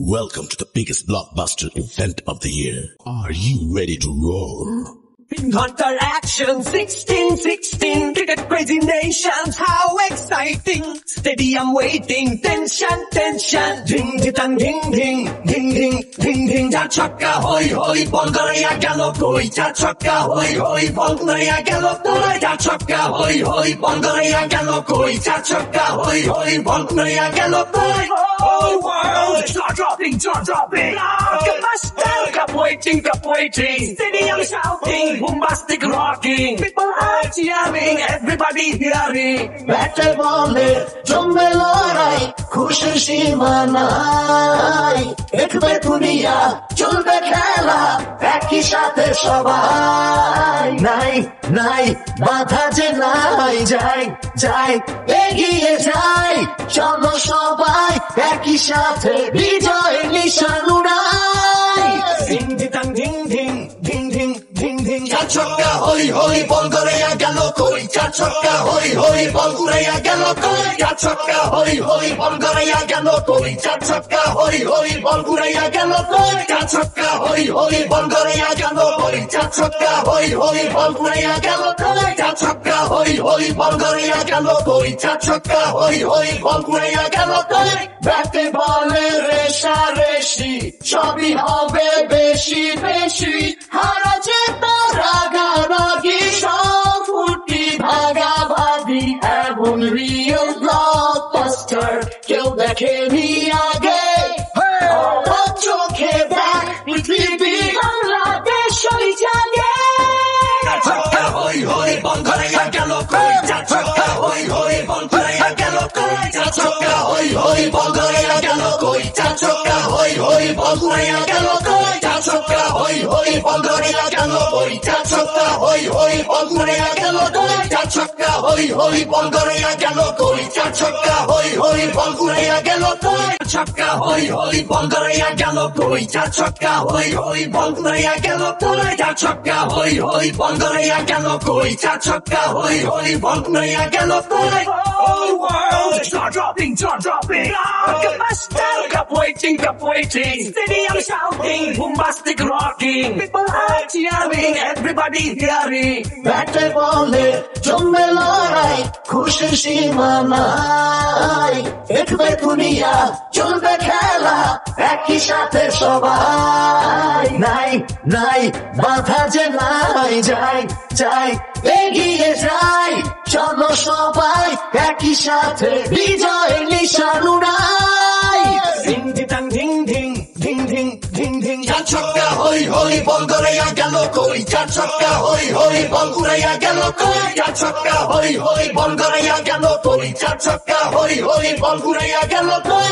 Welcome to the biggest blockbuster event of the year. Are you ready to roar? Pink Hunter action, 16, cricket crazy nations, how exciting! Stadium waiting, tension, ding ding ding ding ding ding ding. Cha chakka hoi hoi, ball garaya gelo koi. Cha chakka hoi hoi, ball garaya gelo koi. Cha chakka hoi hoi, ball garaya gelo koi. Cha chakka hoi hoi, ball garaya gelo koi. Oh world, jaw dropping. Cup waiting, stadium shouting. Bombastic rocking, people are cheering, everybody hearing. ব্যাটে বলে জমবে লড়াই, খুশির সীমা নাই। দেখবে দুনিয়া, চলবে খেলা, একই সাথে সবাই। নাই বাধা যে নাই, যাই এগিয়ে যাই। চলো সবাই একই সাথে বিজয়ের নিশান উড়াই। Ding cha chakka hoi hoi, ball garaya gelo koi. Cha chakka hoi hoi, ball garaya gelo koi. Cha chakka hoi hoi, ball garaya gelo koi. Cha chakka hoi hoi, ball garaya gelo koi. Cha chakka hoi hoi, ball garaya gelo koi. Cha chakka hoi hoi, ball garaya gelo koi. Cha chakka hoi hoi, ball garaya gelo koi. Cha chakka hoi hoi, ball garaya gelo koi. ব্যাটে বলে রেশারেশি, সবই হবে বেশি বেশি। হারা জেতা রাগারাগি, সব ফুটি ভাগাভাগি। এমন রিয়েল ব্লকবাস্টার কেউ দেখেনি আগে। অবাক চোখে দেখ পৃথিবী, বাংলাদেশ ওই জাগে। Cha chakka hoi hoi, ball garaya gelo koi. Cha chakka hoi hoi, ball garaya gelo koi. Cha chakka hoi hoi, ball garaya gelo koi. Cha chakka hoi hoi, ball garaya gelo koi. Cha chakka hoi hoi, ball garaya gelo koi. Cha chakka hoi hoi, ball garaya gelo koi. Cha chakka hoi hoi, ball garaya gelo koi. Cha chakka hoi hoi, ball garaya gelo koi. Chakka hoi hoi, ball garaya gelo koi. Cha chakka hoi hoi, ball garaya gelo koi. Cha chakka hoi hoi, ball garaya gelo koi. Cha chakka hoi hoi, ball garaya gelo koi. Oh world, jaw dropping. Cup waiting, stadium shouting, bombastic rocking. People are cheering, everybody hearing. ব্যাটে বলে জমবে লড়াই, খুশির সীমা নাই। দেখবে দুনিয়া, চলবে খেলা, একই সাথে সবাই। নাই বাধা যে নাই, যাই এগিয়ে যাই। চলো সবাই একই সাথে বিজয়ের নিশান উড়াই। Ding cha chakka hoi hoi, ball garaya gelo koi. Cha chakka hoi hoi, ball garaya gelo koi. Cha chakka hoi hoi, ball garaya gelo koi. Cha chakka hoi hoi, ball garaya gelo koi.